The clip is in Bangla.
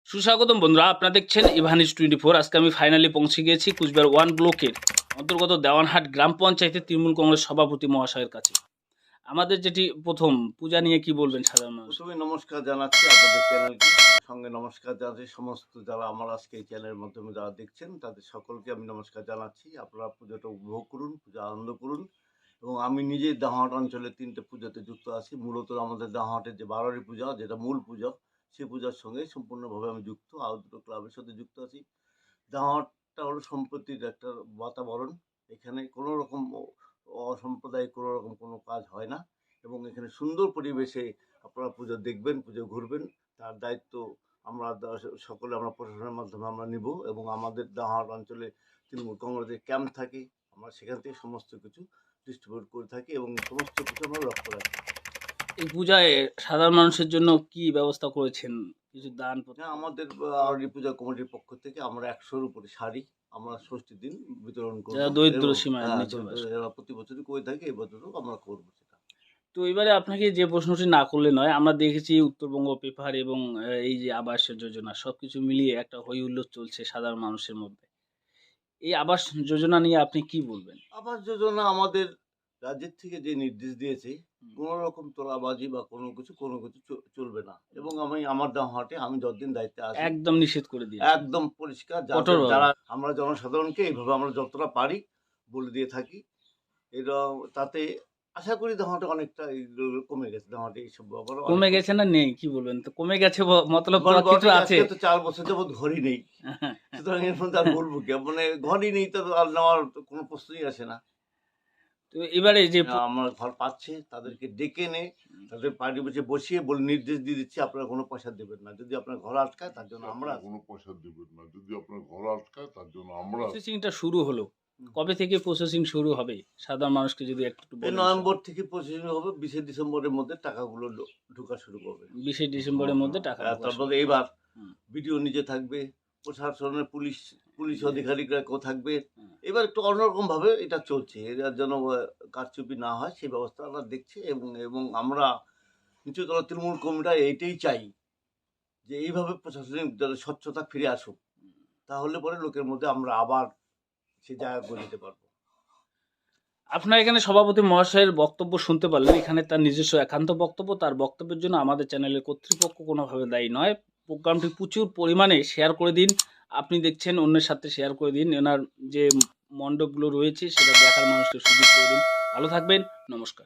সুস্বাগতম বন্ধুরা, আপনারা দেখছেন ইভানিস 24। আজকে আমি ফাইনালি পৌঁছে গিয়েছি কুচবিহার 1 ব্লকের অন্তর্গত দেওয়ানহাট গ্রাম পঞ্চায়েতের তৃণমূল কংগ্রেস সভাপতি মহাশয়ের কাছে। আমাদের যেটি প্রথম পূজা নিয়ে কি বলবেন সাধারণ মানুষ? প্রথমে নমস্কার জানাচ্ছি আপনাদের চ্যানেলকে, সঙ্গে নমস্কার জানাচ্ছি সমস্ত যারা আমার আজকে এই চ্যানেলের মাধ্যমে যারা দেখছেন তাদের সকলকে আমি নমস্কার জানাচ্ছি। আপনারা পুজোটা উপভোগ করুন, পূজা আনন্দ করুন। এবং আমি নিজে দেওয়ানহাট অঞ্চলে 3টে পুজোতে যুক্ত আছি। মূলত আমাদের দেওয়ানহাটের যে বারোয়ারি পূজা, যেটা মূল পূজা, সেই পূজার সঙ্গে সম্পূর্ণভাবে আমি যুক্ত। আর দুটো ক্লাবের সাথে যুক্ত আছি। দেওয়ানহাটটা হলো সম্প্রীতির একটা বাতাবরণ। এখানে কোনো রকম অসাম্প্রদায়িক কোনো রকম কোনো কাজ হয় না। এবং এখানে সুন্দর পরিবেশে আপনারা পুজো দেখবেন, পুজো ঘুরবেন। তার দায়িত্ব আমরা সকলে আমরা প্রশাসনের মাধ্যমে আমরা নিব। এবং আমাদের দেওয়ানহাট অঞ্চলে তৃণমূল কংগ্রেসের ক্যাম্প থাকে, আমরা সেখান থেকে সমস্ত কিছু ডিস্ট্রিবিউট করে থাকি এবং সমস্ত কিছু আমরা লক্ষ্য রাখি। এই পূজায় সাধারণ মানুষের জন্য কি ব্যবস্থা করেছেন? কিছু দান হ্যাঁ, আমাদের আরডি পূজা কমিটির পক্ষ থেকে আমরা 100-র উপরে শাড়ি আমরা ষষ্ঠীর দিন বিতরণ করব। যারা দরিদ্র এবং সীমার নিচে বাস করে। যারা প্রতি বছরই করে থাকে, এবছরও আমরা করবো সেটা। তো এবারে আপনাকে যে প্রশ্নটি না করলে নয়, আমরা দেখেছি উত্তরবঙ্গ পেপার এবং এই যে আবাস যোজনা সবকিছু মিলিয়ে একটা হই হুল্লোড় চলছে সাধারণ মানুষের মধ্যে। এই আবাস যোজনা নিয়ে আপনি কি বলবেন? আবাস যোজনা আমাদের রাজ্যের থেকে যে নির্দেশ দিয়েছে, কোনো রকম তোলাবাজি বা কোনো কিছু চলবে না। এবং আমি আমার দেওয়ানহাটে আমি যতদিন দায়িত্বে আছি একদম নিষেধ করে দিয়েছে। একদম পরিষ্কার। কঠোরভাবে। যারা আমরা জনসাধারণকে এইভাবে আমরা যতটা পারি বলে দিয়ে থাকি। এরা তাতে আশা করি দেওয়ানহাটে অনেকটা এইগুলো কমে গেছে। দেওয়ানহাটে এইসব ব্যাপারে কমে গেছে না নেই? কি বলবেন? তো কমে গেছে মতলব তো কিছু আছে। আজকে তো 4 বছর যাবৎ ঘরই নেই। সুতরাং এর মধ্যে আর বলবো কি? মানে ঘরই নেই, তো আর নেওয়ার তো কোনো প্রশ্নই আসে না। তো এবারে যে আমার ঘর পাচ্ছে, তাদেরকে ডেকে এনে তাদের পারিবেশে বসিয়ে নির্দেশ দিয়ে দিচ্ছি, আপনারা কোনো পয়সা দেবেন না। যদি আপনার ঘর আটকায় তার জন্য আমরা কোনো পয়সা দেবেন না। যদি আপনার ঘর আটকায় তার জন্য আমরা প্রসেসিংটা শুরু হলো। কবে থেকে প্রসেসিং শুরু হবে? সাধারণ মানুষকে যদি একটু এই বলেন। নভেম্বর থেকে প্রসেসিং হবে। 20 ডিসেম্বরের মধ্যে টাকাগুলো ঢোকা শুরু করবে। 20 ডিসেম্বরের মধ্যে টাকা ঢোকা শুরু তারপরে হবে। এইবার হুম। বিডিও নিজে থাকবে, প্রশাসনের পুলিশ অধিকারিকরা থাকবে। হুম। এবার একটু অন্যরকম ভাবে এটা চলছে। এরা যেন কারচুপি না হয় সেই ব্যবস্থা আমরা দেখছি। এবং আমরা নিচুতলা তৃণমূল কর্মীরা এইটাই চাই যে এইভাবে প্রশাসনিক যেন স্বচ্ছতা ফিরে আসুক। তাহলে পরে লোকের মধ্যে আমরা আবার সে জায়গা করে নিতে পারবো। আপনার এখানে সভাপতি মহাশয়ের বক্তব্য শুনতে পারলেন। এখানে তার নিজস্ব একান্ত বক্তব্য। তার বক্তব্যের জন্য আমাদের চ্যানেলের কর্তৃপক্ষ কোনোভাবে দায়ী নয়। প্রোগ্রামটি প্রচুর পরিমাণে শেয়ার করে দিন। আপনি দেখছেন, অন্যের সাথে শেয়ার করে দিন। এনার যে মণ্ডপগুলো রয়েছে সেটা দেখার মানুষকে সুযোগ করে দিন। ভালো থাকবেন। নমস্কার।